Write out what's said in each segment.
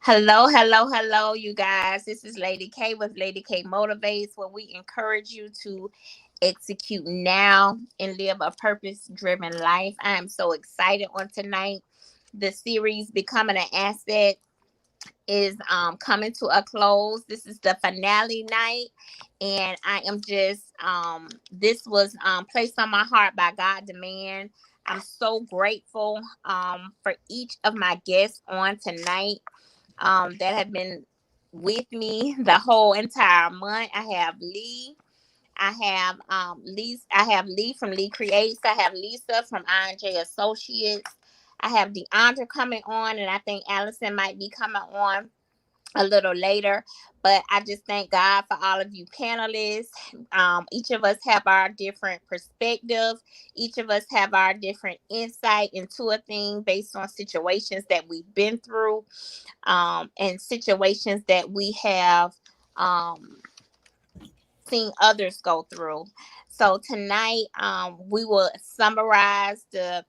Hello, hello, hello, you guys. This is Lady K with Lady K Motivates, where we encourage you to execute now and live a purpose driven life. I am so excited on tonight. The series Becoming an Asset is coming to a close. This is the finale night, and I am just this was placed on my heart by God Demand. I'm so grateful for each of my guests on tonight that have been with me the whole entire month. I have Lee. I have Lee from Lee Creates. I have Lisa from I&J Associates. I have DeAndre coming on, and I think Allison might be coming on a little later. But I just thank God for all of you panelists. Each of us have our different perspective. Each of us have our different insight into a thing based on situations that we've been through, and situations that we have um, seen others go through. So tonight, we will summarize the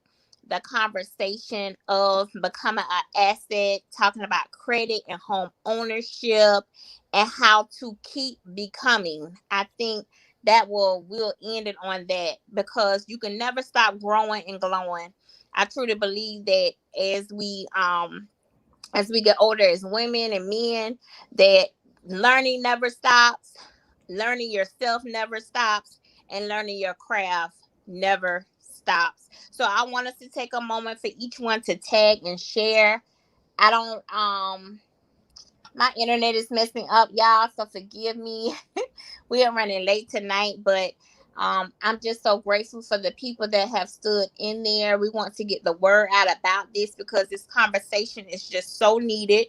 conversation of becoming an asset, talking about credit and home ownership, and how to keep becoming. I think that we'll end it on that, because you can never stop growing and glowing. I truly believe that as we get older as women and men, that learning never stops, learning yourself never stops, and learning your craft never stops. So I want us to take a moment for each one to tag and share. I don't My internet is messing up, y'all, so forgive me. We are running late tonight, but I'm just so grateful for the people that have stood in there. We want to get the word out about this, because this conversation is just so needed.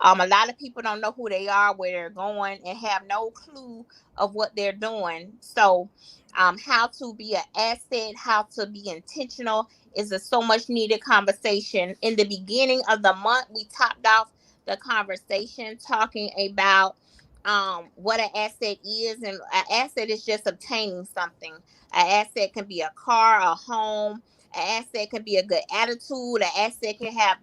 A lot of people don't know who they are, where they're going, and have no clue of what they're doing. So, how to be an asset, how to be intentional is a so much needed conversation. In the beginning of the month, we topped off the conversation talking about what an asset is. And an asset is just obtaining something. An asset can be a car, a home. An asset can be a good attitude. An asset can have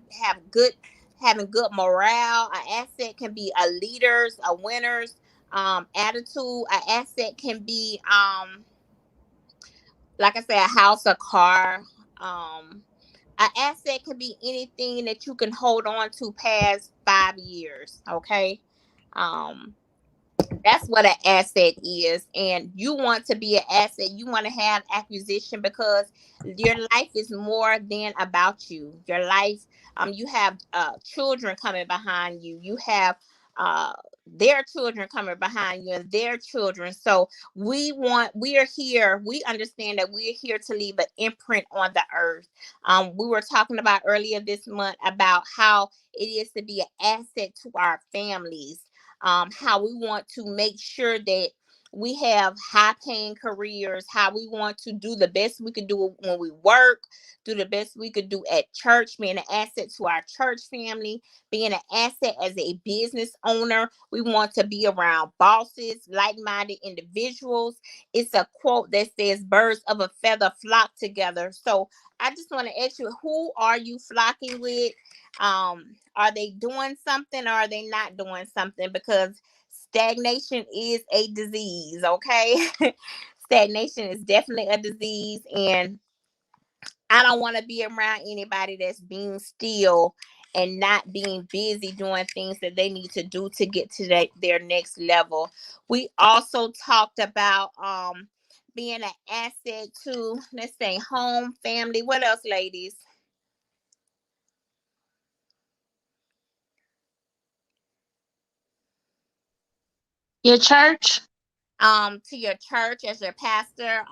good having good morale. An asset can be a leader's, a winner's attitude. An asset can be like I said, a house, a car. An asset can be anything that you can hold on to past 5 years. Okay. Um, that's what an asset is. And you want to be an asset. You want to have acquisition, because your life is more than about you. Your life, you have children coming behind you. You have uh their children coming behind you, and their children. So we are here. We understand that we're here to leave an imprint on the earth. We were talking about earlier this month about how it is to be an asset to our families, how we want to make sure that we have high paying careers, how we want to do the best we could do when we work, do the best we could do at church, being an asset to our church family, being an asset as a business owner. We want to be around bosses, like minded individuals. It's a quote that says, "Birds of a feather flock together." So I just want to ask you, who are you flocking with? Are they doing something, or are they not doing something? Because stagnation is a disease. Okay. Stagnation is definitely a disease, and I don't want to be around anybody that's being still and not being busy doing things that they need to do to get to their next level. We also talked about being an asset to, let's say, home, family. What else, ladies? Your church? To your church as your pastor,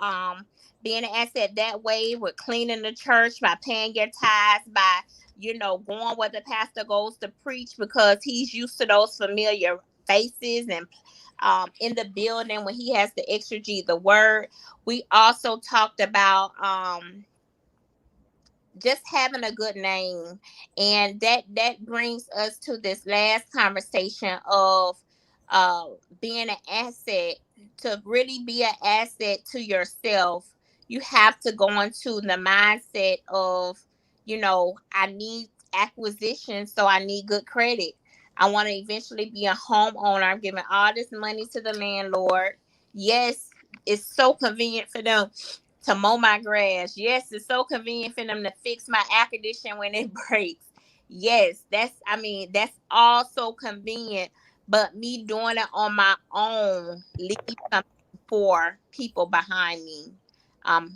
being an asset that way, with cleaning the church, by paying your tithes, by going where the pastor goes to preach, because he's used to those familiar faces, and in the building when he has to exegete the word. We also talked about just having a good name, and that brings us to this last conversation of uh being an asset. To really be an asset to yourself, you have to go into the mindset of, I need acquisition, so I need good credit. I want to eventually be a homeowner. I'm giving all this money to the landlord. Yes, it's so convenient for them to mow my grass. Yes, it's so convenient for them to fix my air conditioner when it breaks. Yes, that's also convenient. But me doing it on my own leaves something for people behind me.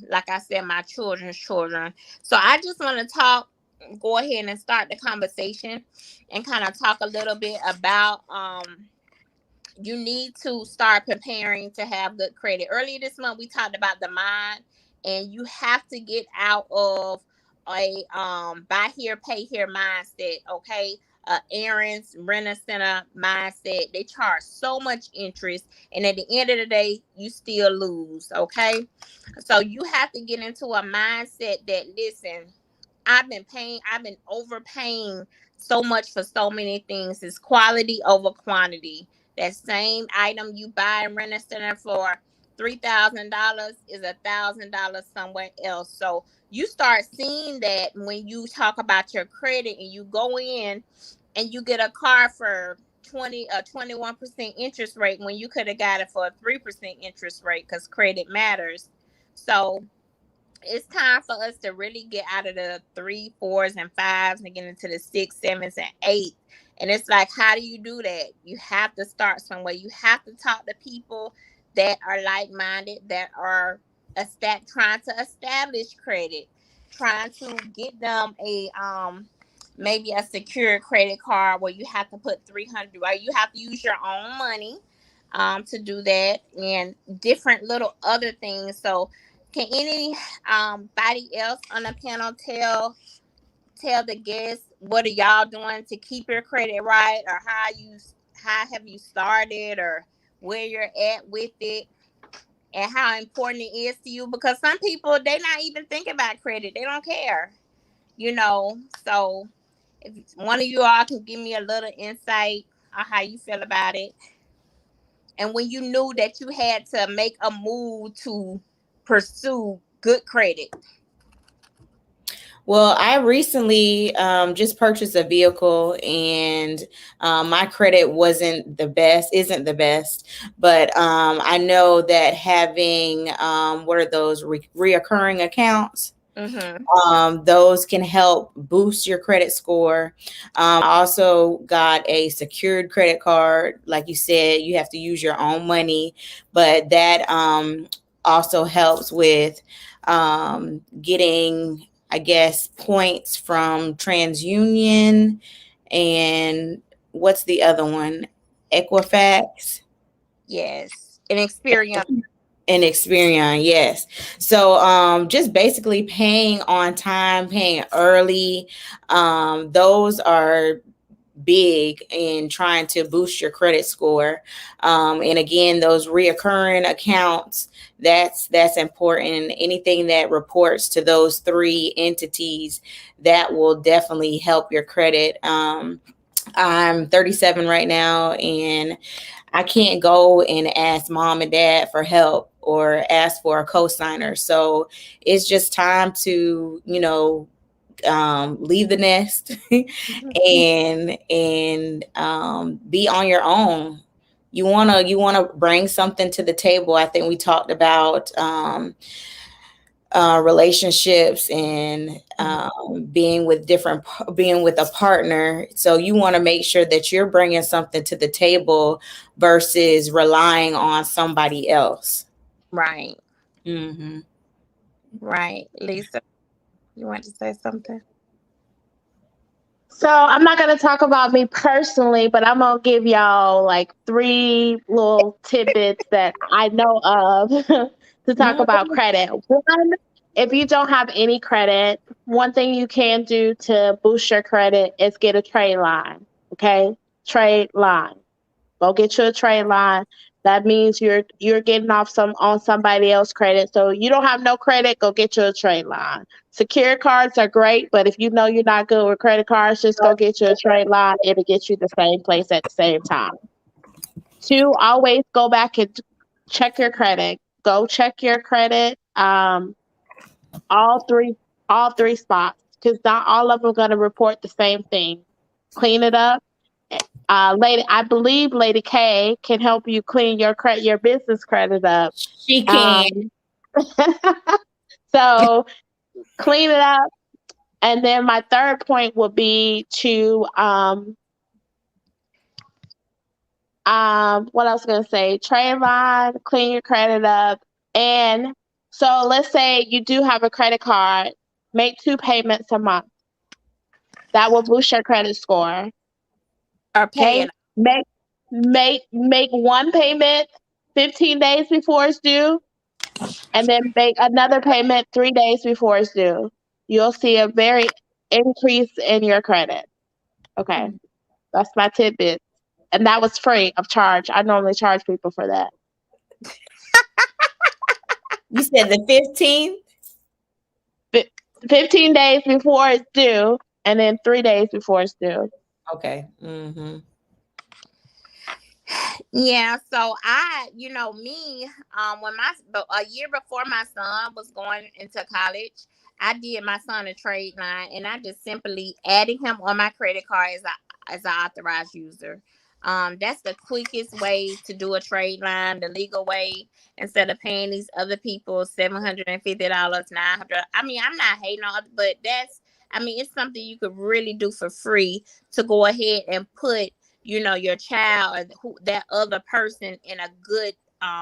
Like I said, my children's children. So I just want to go ahead and start the conversation and kind of talk a little bit about you need to start preparing to have good credit. Earlier this month, we talked about the mind, and you have to get out of a buy here, pay here mindset. Okay, Aaron's Renter Center mindset. They charge so much interest, and at the end of the day, you still lose. Okay, so you have to get into a mindset that, listen, I've been overpaying so much for so many things. It's quality over quantity. That same item you buy in Renter Center for $3,000 is $1,000 somewhere else. So you start seeing that when you talk about your credit and you go in and you get a car for 21% interest rate when you could have got it for a 3% interest rate, because credit matters. So it's time for us to really get out of the 3s, 4s, and 5s and get into the 6s, 7s, and 8s. And it's like, how do you do that? You have to start somewhere. You have to talk to people that are like-minded, that are trying to establish credit, trying to get them a maybe a secure credit card where you have to put 300, or you have to use your own money to do that, and different little other things. So can any body else on the panel tell the guests what are y'all doing to keep your credit right, or how have you started, or where you're at with it, and how important it is to you? Because some people, they not even thinking about credit. They don't care, you know. So if one of you all can give me a little insight on how you feel about it, and when you knew that you had to make a move to pursue good credit. Well, I recently just purchased a vehicle, and my credit isn't the best, but I know that having what are those reoccurring accounts? Those can help boost your credit score. I also got a secured credit card. Like you said, you have to use your own money, but that also helps with getting, I guess, points from TransUnion, and what's the other one? Equifax. Yes, an experience. And Experian, yes. So just basically paying on time, paying early. Those are big in trying to boost your credit score. And again, those reoccurring accounts, that's important. Anything that reports to those three entities, that will definitely help your credit. I'm 37 right now, and I can't go and ask mom and dad for help or ask for a cosigner. So it's just time to, leave the nest and be on your own. You wanna bring something to the table. I think we talked about relationships and being with a partner. So you want to make sure that you're bringing something to the table versus relying on somebody else. Right. Mm-hmm. Right. Lisa, you want to say something? So I'm not gonna talk about me personally, but I'm gonna give y'all like 3 little tidbits that I know of to talk about credit. One, if you don't have any credit, one thing you can do to boost your credit is get a trade line. Okay, trade line. Go get you a trade line. That means you're getting off on somebody else's credit. So you don't have no credit, go get you a trade line. Secure cards are great, but if you know you're not good with credit cards, just go get you a trade line. It'll get you the same place at the same time. 2, always go back and check your credit. Go check your credit. All three spots, because not all of them are going to report the same thing. Clean it up. Lady, I believe Lady K can help you clean your business credit up. She can. Um, so clean it up. And then my third point would be to what I was gonna say, trade line, clean your credit up. And so let's say you do have a credit card, make 2 payments a month. That will boost your credit score. Or paying. Okay. Make one payment 15 days before it's due, and then make another payment 3 days before it's due. You'll see a very increase in your credit. Okay. That's my tidbit. And that was free of charge. I normally charge people for that. You said the 15th? 15 days before it's due, and then 3 days before it's due. Okay. Mm-hmm. Yeah, so me, when a year before my son was going into college, I did my son a trade line, and I just simply added him on my credit card as an authorized user. That's the quickest way to do a trade line, the legal way, instead of paying these other people $750, 900. I mean, I'm not hating on it, but it's something you could really do for free to go ahead and put your child or that other person in a good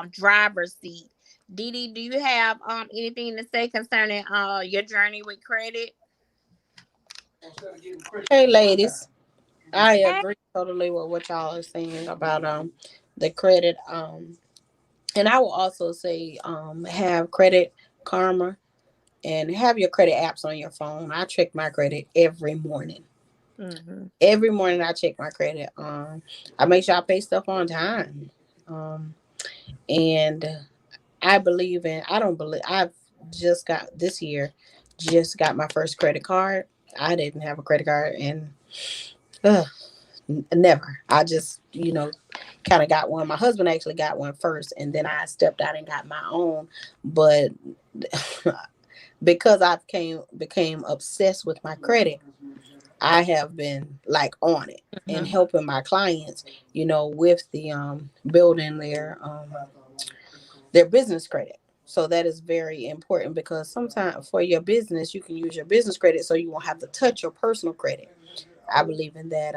driver's seat. Dee, do you have anything to say concerning your journey with credit? Hey, ladies, I agree totally with what y'all are saying about the credit. And I will also say have Credit Karma and have your credit apps on your phone. I check my credit every morning. Mm-hmm. Every morning I check my credit. I make sure I pay stuff on time. And I believe in. I don't believe. I've just got this year. Just got my first credit card. I didn't have a credit card and. Never. I just, kind of got one. My husband actually got one first, and then I stepped out and got my own. But because I became obsessed with my credit, I have been like on it and helping my clients, with the building their business credit. So that is very important because sometimes for your business, you can use your business credit so you won't have to touch your personal credit. I believe in that.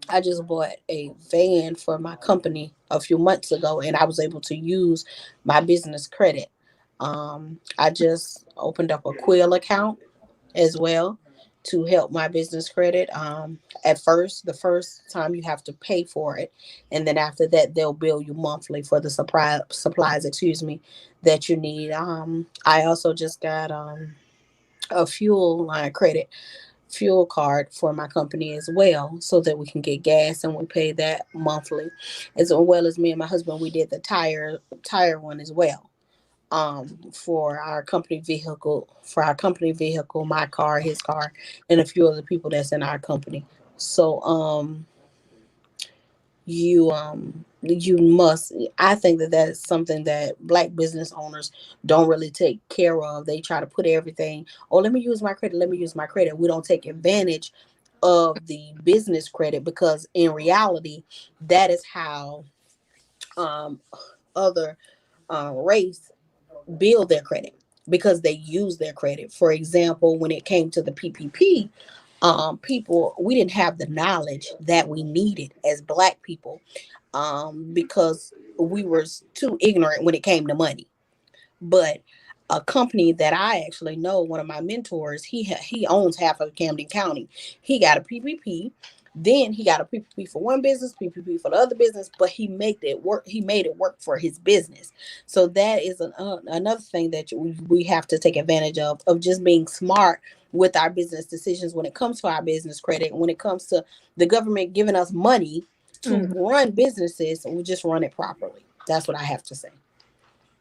I just bought a van for my company a few months ago, and I was able to use my business credit. I just opened up a Quill account as well to help my business credit. At first, the first time you have to pay for it, and then after that, they'll bill you monthly for the supplies. Excuse me, that you need. I also just got a fuel line credit fuel card for my company as well so that we can get gas and we pay that monthly, as well as me and my husband we did the tire one as well, for our company vehicle, my car, his car, and a few other people that's in our company. So you must, I think that that's something that Black business owners don't really take care of. They try to put everything, oh, let me use my credit, let me use my credit. We don't take advantage of the business credit because in reality that is how other race build their credit, because they use their credit. For example, when it came to the PPP, people, we didn't have the knowledge that we needed as Black people, because we were too ignorant when it came to money. But a company that I actually know, one of my mentors, he owns half of Camden County. He got a PPP. Then he got a PPP for one business, PPP for the other business, but he made it work. He made it work for his business. So that is another thing that we have to take advantage of just being smart with our business decisions when it comes to our business credit. When it comes to the government giving us money to run businesses, we just run it properly. That's what I have to say.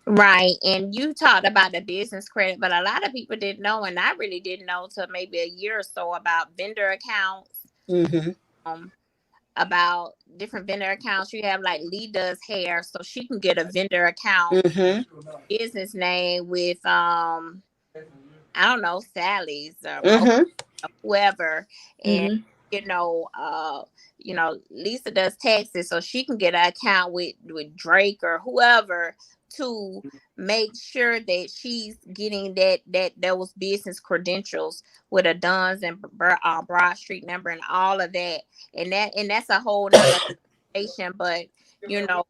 Right. And you talked about the business credit, but a lot of people didn't know, and I really didn't know till maybe a year or so about vendor accounts. Mm-hmm. About different vendor accounts. You have like Lee does hair, so she can get a vendor account business name with I don't know, Sally's or whoever. And you know, Lisa does taxes, so she can get an account with Drake or whoever to make sure that she's getting those business credentials with a Duns and Broad Street number and all of that, and that's a whole nother conversation. But you know,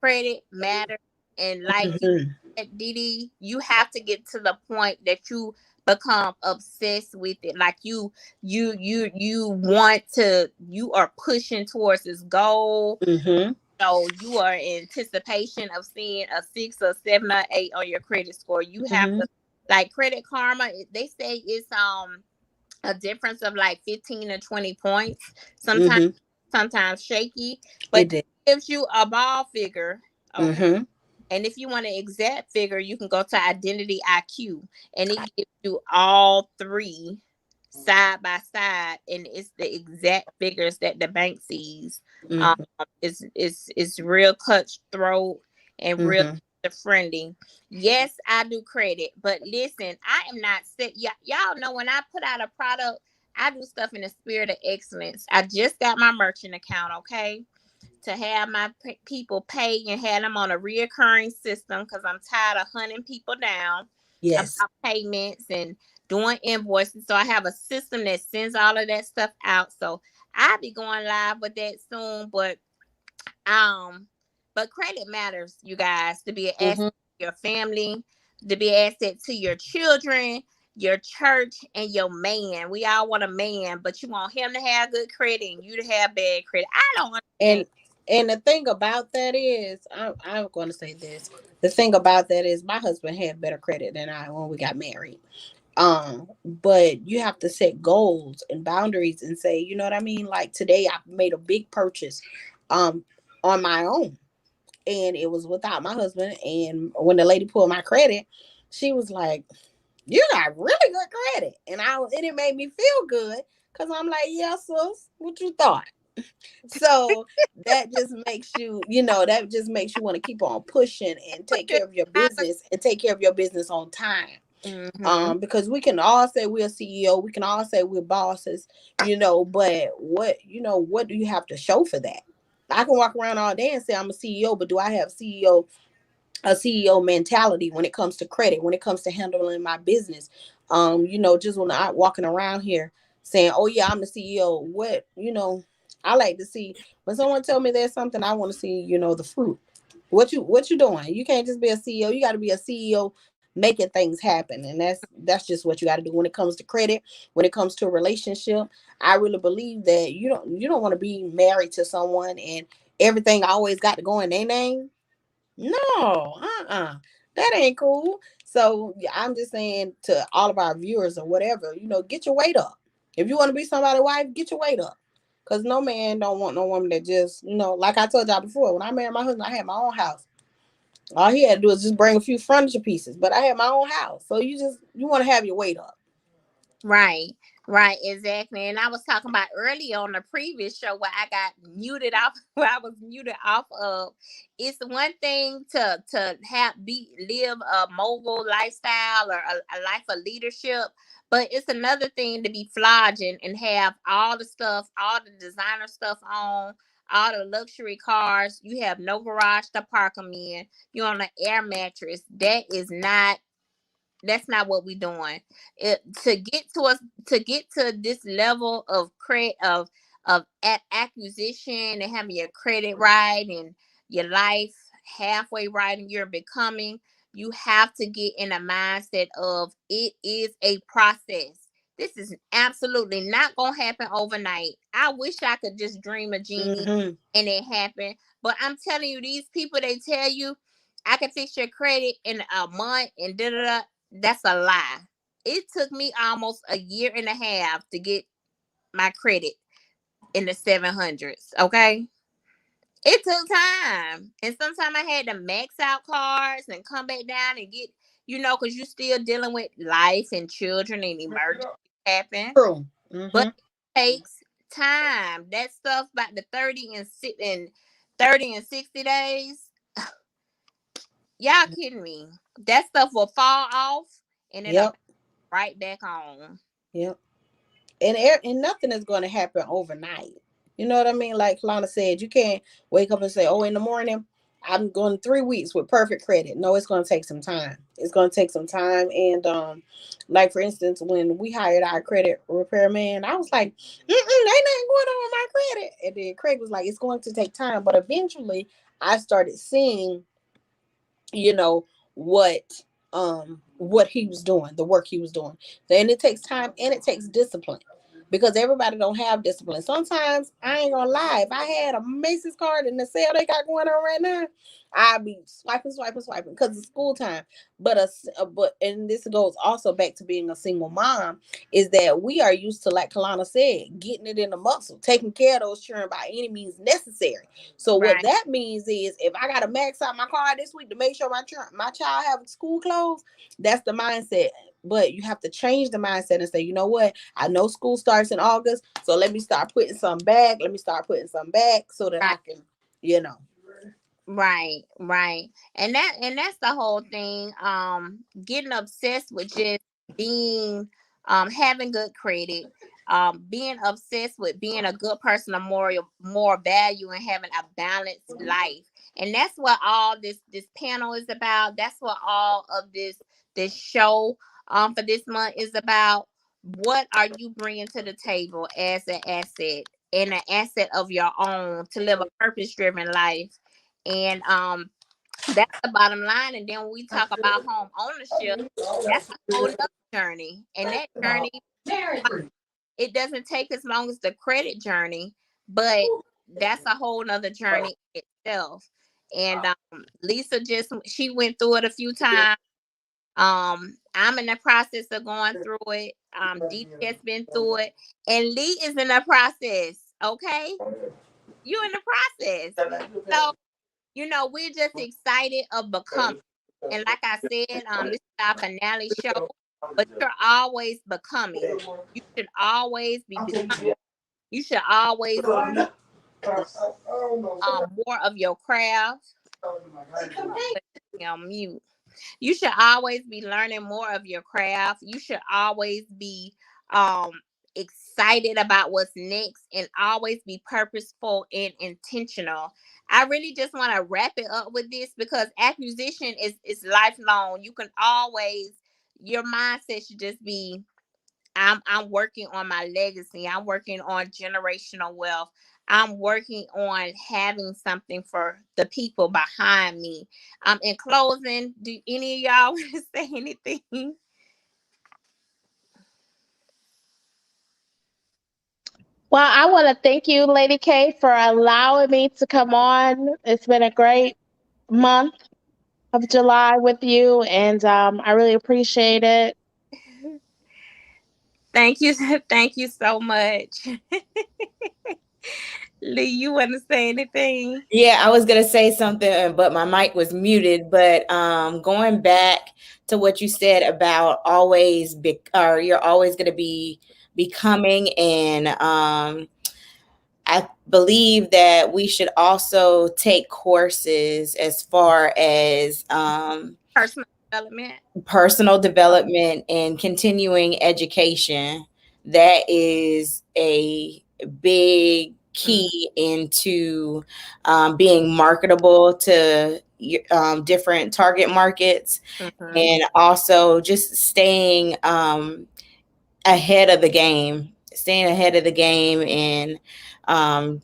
credit matters, and like you Mhm. said, Didi, you have to get to the point that you become obsessed with it. Like you want to, you are pushing towards this goal. Mhm. So you are in anticipation of seeing a 6 or 7 or 8 on your credit score. You have Mhm. to, like, Credit Karma, they say it's a difference of like 15 to 20 points. Sometimes Mhm. sometimes shaky, It but did. it gives you a ball figure. Okay. Mhm. And if you want an exact figure, you can go to Identity IQ, and it gives you all three side by side, and it's the exact figures that the bank sees. Um, Mhm. it's real cutthroat and real Mhm. friendly. Yes, I do credit, but listen, I am not sick. Y'all know when I put out a product, I do stuff in the spirit of excellence. I just got my merchant account, okay? To have my people pay and have them on a reoccurring system, because I'm tired of hunting people down Yes. about payments and doing invoices. So I have a system that sends all of that stuff out. So I'll be going live with that soon. Um, but credit matters, you guys, to be an asset Mhm. to your family, to be an asset to your children, your church, and your man. We all want a man, but you want him to have good credit and you to have bad credit. I don't understand. And and the thing about that is, I'm going to say this. The thing about that is, my husband had better credit than I when we got married. But you have to set goals and boundaries and say, you know what I mean? Like today, I made a big purchase, um, on my own, and it was without my husband. And when the lady pulled my credit, she was like, "You got really good credit," and it made me feel good because I'm like, "Yeah, sis, what you thought?" So that just makes you, that just makes you want to keep on pushing and take care of your business and take care of your business on time. Mm-hmm. Because we can all say we're a CEO, we can all say we're bosses, but what do you have to show for that? I can walk around all day and say I'm a CEO, but do I have a CEO mentality when it comes to credit, when it comes to handling my business? Just when I'm walking around here saying, "Oh yeah, I'm the CEO," I like to see when someone tell me there's something, I want to see, the fruit. What you doing? You can't just be a CEO. You got to be a CEO making things happen, and that's just what you got to do when it comes to credit. When it comes to a relationship, I really believe that you don't want to be married to someone and everything always got to go in their name. No, that ain't cool. So yeah, I'm just saying to all of our viewers or whatever, get your weight up. If you want to be somebody's wife, get your weight up. Cause no man don't want no woman that just, like I told y'all before, when I married my husband, I had my own house. All he had to do is just bring a few furniture pieces, but I had my own house. So you want to have your weight up. Right, right, exactly. And I was talking about earlier on the previous show where I got muted off, where I was muted off of. It's one thing to live a mobile lifestyle or a life of leadership, but it's another thing to be flogging and have all the stuff, all the designer stuff on. All the luxury cars, you have no garage to park them in. You're on an air mattress. That's not what we're doing. To get to this level of credit of acquisition and having your credit right and your life halfway right and you're becoming, you have to get in a mindset of it is a process. This is absolutely not gonna happen overnight. I wish I could just dream a genie Hmm. and it happened. But I'm telling you, these people, they tell you I can fix your credit in a month and da da da. That's a lie. It took me almost a year and a half to get my credit in the 700s. Okay. It took time. And sometimes I had to max out cards and come back down and get, because you're still dealing with life and children and emergencies happen. True. But Hmm. it takes time. That stuff about the 30 and 60 days. Y'all kidding me. That stuff will fall off and it'll Yep. right back on. Yep. and nothing is going to happen overnight. You know what I mean? Like Lana said, you can't wake up and say, "Oh, in the morning, I'm going 3 weeks with perfect credit." No, it's going to take some time. It's going to take some time. And like for instance, when we hired our credit repairman, I was like, ain't nothing going on with my credit. And then Craig was like, "It's going to take time," but eventually, I started seeing, you know, what he was doing, the work he was doing. And it takes time and it takes discipline, because everybody don't have discipline. Sometimes, I ain't gonna lie, if I had a Macy's card in the sale they got going on right now, I'd be swiping because it's school time. But and this goes also back to being a single mom, is that we are used to, like Kalana said, getting it in the muscle, taking care of those children by any means necessary. So what that means is, if I gotta max out my card this week to make sure my child have school clothes, that's the mindset. But you have to change the mindset and say, you know what? I know school starts in August, so let me start putting some back. Let me start putting some back so that I can, you know. Right. And that's the whole thing. Getting obsessed with just being having good credit, being obsessed with being a good person of more value and having a balanced life. And that's what all this panel is about. That's what all of this show for this month is about. What are you bringing to the table as an asset, and an asset of your own, to live a purpose driven life? And that's the bottom line. And then when we talk about home ownership, that's a whole nother journey. And that journey, it doesn't take as long as the credit journey, but that's a whole nother journey itself. And Lisa she went through it a few times. I'm in the process of going through it. Dee has been through it, and Lee is in the process. Okay, you in the process. So we're just excited of becoming. And like I said, this is our finale show, but you're always becoming. You should always be becoming. You should always more of your craft. Mute. You should always be learning more of your craft. You should always be excited about what's next, and always be purposeful and intentional. I really just want to wrap it up with this, because acquisition is lifelong. You can always, your mindset should just be, I'm working on my legacy. I'm working on generational wealth. I'm working on having something for the people behind me. In closing, do any of y'all want to say anything? Well, I want to thank you, Lady K, for allowing me to come on. It's been a great month of July with you, and I really appreciate it. Thank you. Thank you so much. Lee, you want to say anything? Yeah, I was gonna say something, but my mic was muted. But going back to what you said about or you're always gonna be becoming, and I believe that we should also take courses as far as personal development and continuing education. That is a big key into being marketable to different target markets, and also just staying ahead of the game, and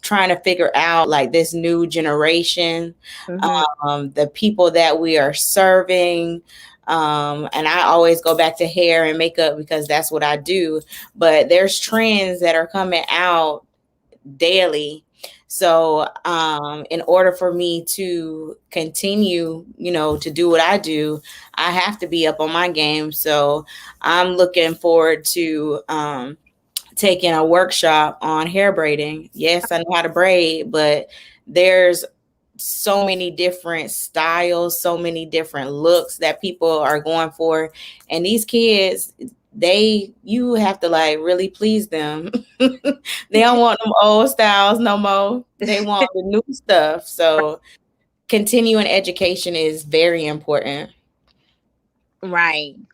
trying to figure out, like, this new generation, the people that we are serving. And I always go back to hair and makeup because that's what I do. But there's trends that are coming out daily. So in order for me to continue, to do what I do, I have to be up on my game. So I'm looking forward to taking a workshop on hair braiding. Yes, I know how to braid, but there's so many different styles, so many different looks that people are going for. And these kids, you have to, like, really please them. They don't want them old styles no more. They want the new stuff. So continuing education is very important.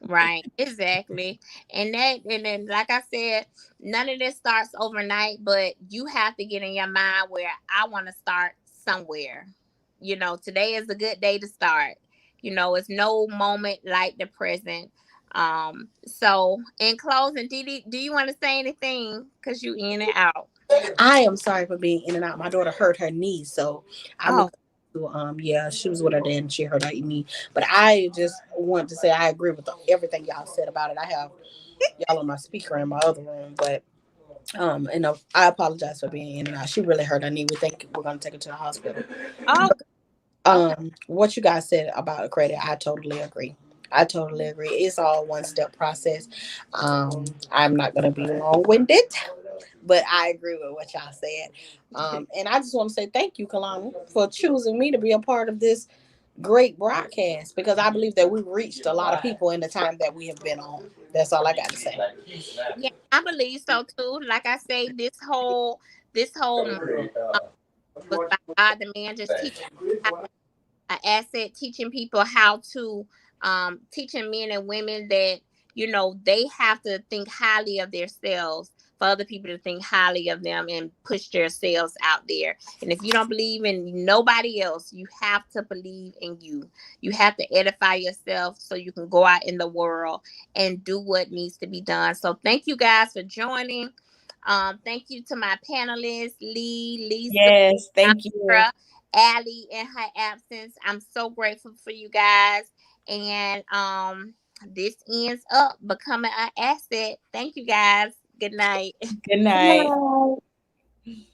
Right, exactly. And then like I said, none of this starts overnight, but you have to get in your mind where I want to start somewhere. Today is a good day to start. It's no moment like the present. So in closing, Didi, do you want to say anything? Cause you in and out. I am sorry for being in and out. My daughter hurt her knee, so I Oh, look to yeah, she was with her dad and she hurt her knee. But I just want to say I agree with everything y'all said about it. I have y'all on my speaker in my other room, but I apologize for being in and out. She really hurt her knee. We think we're gonna take her to the hospital. oh, okay. What you guys said about credit, I totally agree. I totally agree. It's all one step process. I'm not gonna be long winded, but I agree with what y'all said. And I just want to say thank you, Kalani, for choosing me to be a part of this great broadcast because I believe that we've reached a lot of people in the time that we have been on. That's all I got to say. Yeah, I believe so too. Like I say, this whole month was by God, the man just teaching an asset, teaching people how to teaching men and women that they have to think highly of themselves for other people to think highly of them and push themselves out there. And if you don't believe in nobody else, you have to believe in you. You have to edify yourself so you can go out in the world and do what needs to be done. So thank you guys for joining. Thank you to my panelists, Lee, Lisa, Yes, thank you. Sandra, Allie in her absence. I'm so grateful for you guys. And this ends up becoming an asset. Thank you guys. Good night. Good night. Bye.